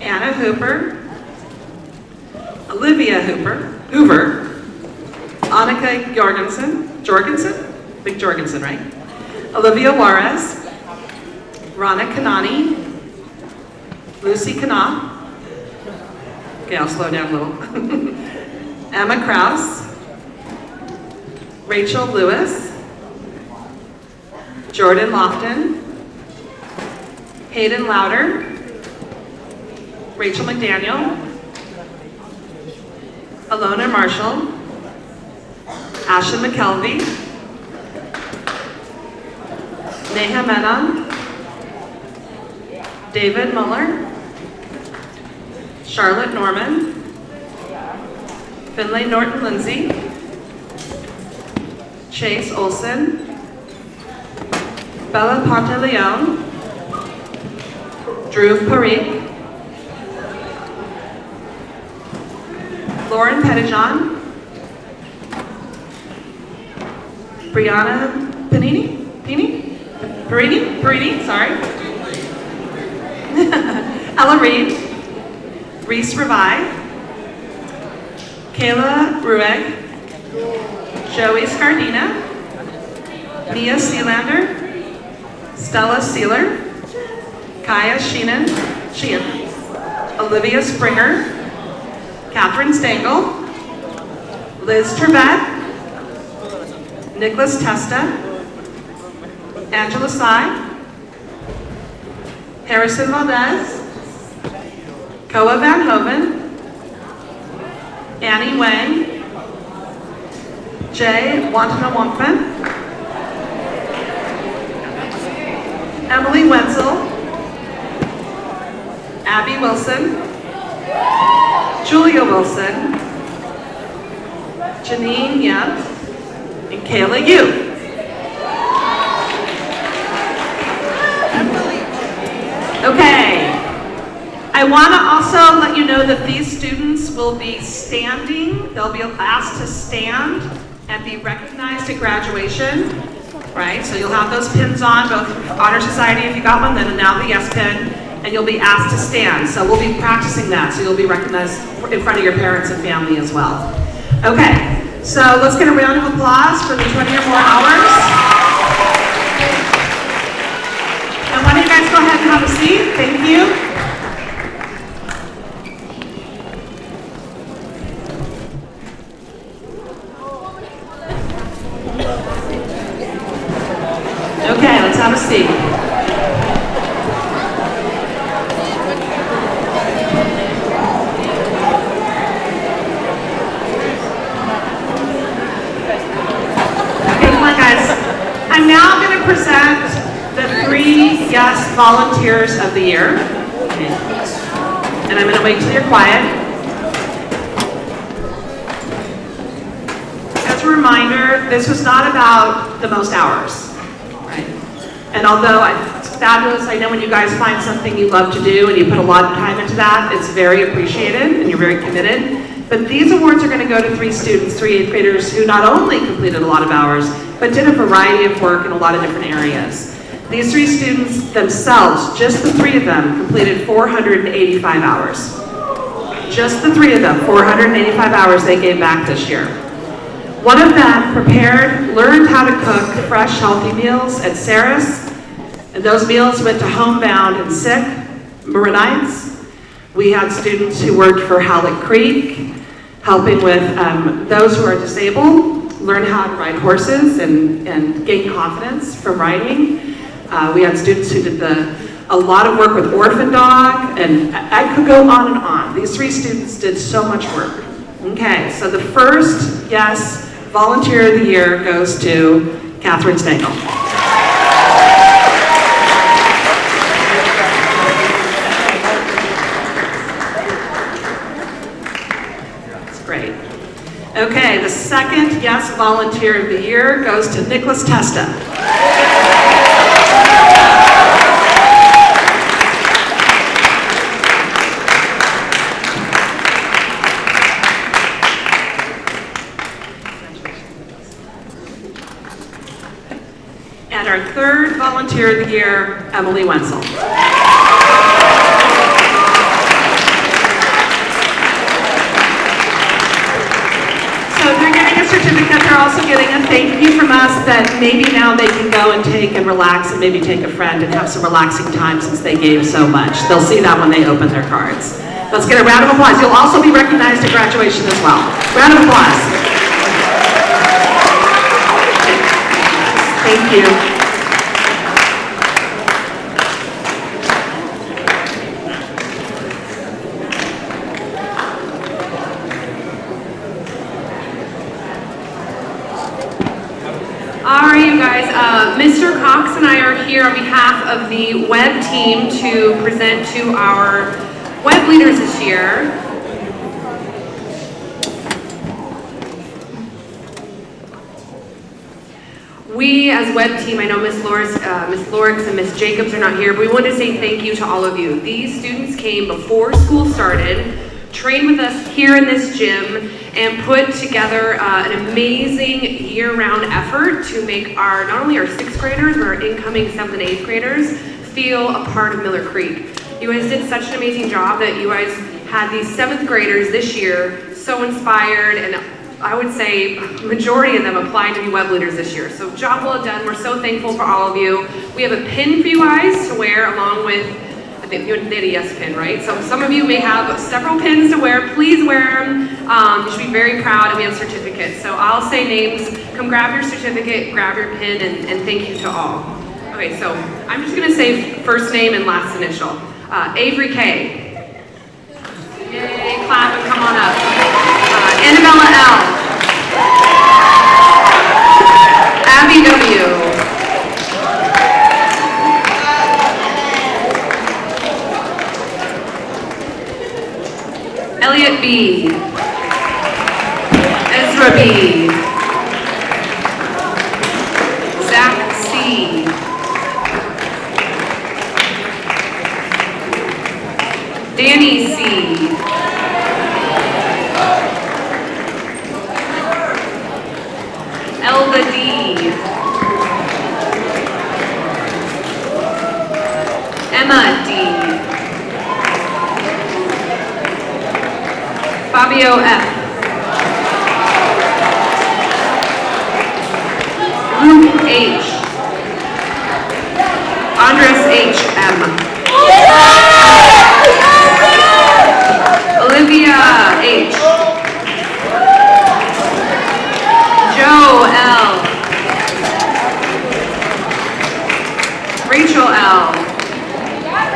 Anna Hooper. Olivia Hoover. Annika Jorgensen? Big Jorgensen, right? Olivia Juarez. Rana Kanani. Lucy Knopf. Okay, I'll slow down a little. Emma Kraus. Rachel Lewis. Jordan Lofton. Hayden Louder. Rachel McDaniel. Alona Marshall. Ashley McKelvey. Neha Menon. David Muller. Charlotte Norman. Finlay Norton Lindsay. Chase Olson. Bella Pantaleon. Drew Parikh, Lauren Pettijohn, Brianna Perini, sorry. Ella Reed, Reese Revi, Kayla Rueg, Joey Scardina, Mia Sealander, Stella Sealer, Kaya Sheehan, Olivia Springer, Catherine Stengel, Liz Turbett, Nicholas Testa, Angela Sy, Harrison Valdez, Koa Van Hoven, Annie Wang, Jay Wantanawankman, Emily Wenzel, Abby Wilson, Julia Wilson, Janine Yep, and Kayla Yu. Okay. I want to also let you know that these students will be standing. They'll be asked to stand and be recognized at graduation, right? So you'll have those pins on, both Honor Society if you got one, then now the Yes pin, and you'll be asked to stand. So we'll be practicing that, so you'll be recognized in front of your parents and family as well. Okay, so let's get a round of applause for the 20 or more hours. And why don't you guys go ahead and have a seat? Thank you. Okay, let's have a seat. Okay, come on guys. I'm now going to present the 3 Yes Volunteers of the Year. Okay. And I'm going to wait till you're quiet. As a reminder, this was not about the most hours. And although it's fabulous, I know when you guys find something you love to do and you put a lot of time into that, it's very appreciated and you're very committed. But these awards are going to go to 3 students, 3 8th graders who not only completed a lot of hours, but did a variety of work in a lot of different areas. These 3 students themselves, just the 3 of them, completed 485 hours. Just the 3 of them, 485 hours they gave back this year. One of them learned how to cook fresh, healthy meals at Sarah's, and those meals went to homebound and sick Maronites. We had students who worked for Halleck Creek, helping with those who are disabled, learn how to ride horses and gain confidence from riding. We had students who did a lot of work with Orphan Dog, and I could go on and on. These 3 students did so much work. Okay, so the first Yes Volunteer of the Year goes to Catherine Stengel. That's great. Okay, the second Yes Volunteer of the Year goes to Nicholas Testa. And our third Volunteer of the Year, Emily Wenzel. So they're getting a certificate, they're also getting a thank you from us that maybe now they can go and take and relax and maybe take a friend and have some relaxing time since they gave so much. They'll see that when they open their cards. Let's get a round of applause. You'll also be recognized at graduation as well. Round of applause. Thank you. All right, you guys. Mr. Cox and I are here on behalf of the web team to present to our web leaders this year. We, as web team, I know Miss Lorix and Miss Jacobs are not here, but we want to say thank you to all of you. These students came before school started, trained with us here in this gym, and put together an amazing year-round effort to make not only our 6th graders, but our incoming 7th and 8th graders feel a part of Miller Creek. You guys did such an amazing job that you guys had these 7th graders this year so inspired, and I would say majority of them applied to be web leaders this year. So job well done. We're so thankful for all of you. We have a pin for you guys to wear along with, I think they had a yes pin, right? So some of you may have several pins to wear. Please wear them. You should be very proud, and we have certificates. So I'll say names. Come grab your certificate, grab your pin, and thank you to all. Okay, so I'm just gonna say first name and last initial. Avery K. Yay, clap and come on up. Annabella L. Abby W. Elliot B. Ezra B. Zach C. Danny C. Elva D. Emma D. Fabio F. Luke H. Andres H. M. Olivia H. Joe L. Rachel L.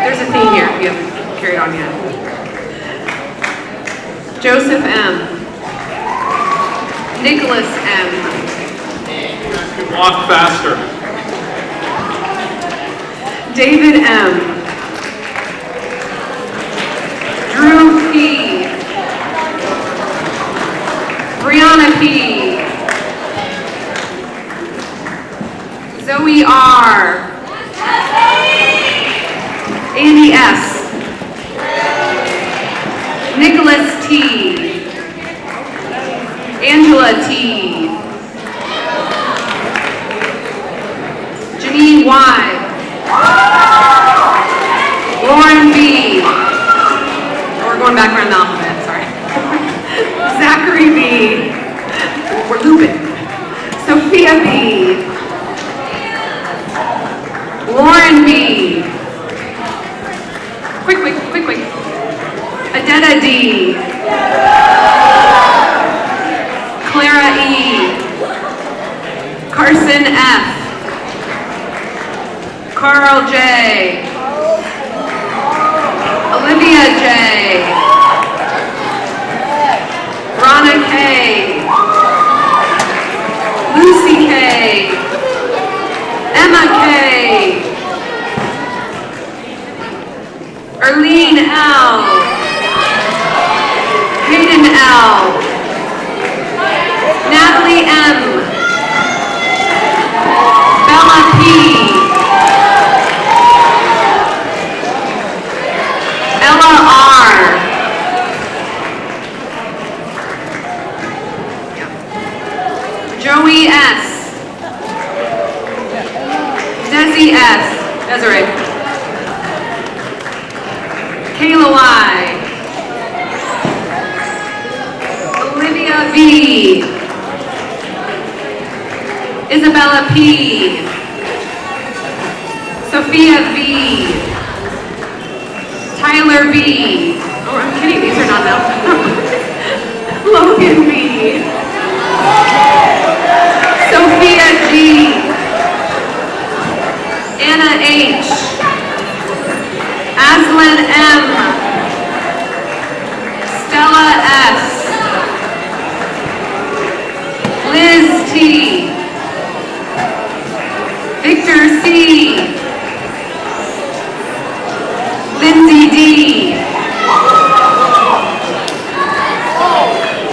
There's a theme here if you haven't carried on yet. Joseph M. Nicholas M. You guys can walk faster. David M. Drew P. Brianna P. Zoe R. Andy S. Nicholas T. Angela T. Janine Y. Lauren B. We're going back around the alphabet, sorry. Zachary B. We're looping. Sophia B. Lauren B. Quick. Adetta D. Clara E. Carson F. Carl J. Olivia J. Ronna K. Lucy K. Emma K. Erlene L. Hayden L. Natalie M. Bella P. Ella R. Joey S. Desi S. Desiree. Kayla Y. Olivia V. Isabella P. Sophia V. Tyler B. Oh, I'm kidding, these are not enough. Logan B. Sophia G. Anna H. Aslan M. Stella S. Liz T. Victor C. Lindsay D.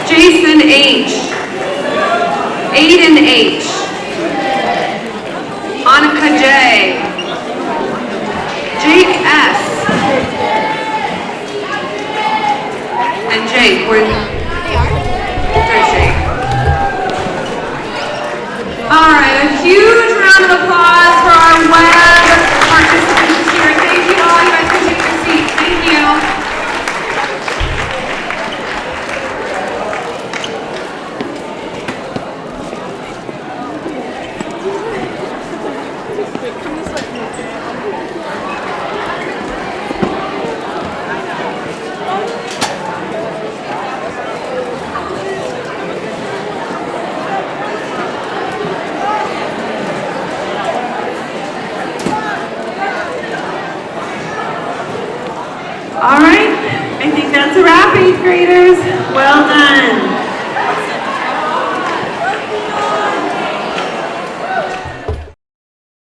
Jason Shake. All right, a huge round of applause for our web participants here. Thank you all. You guys can take your seats. Thank you. All right, I think that's a wrap, 8th graders. Well done.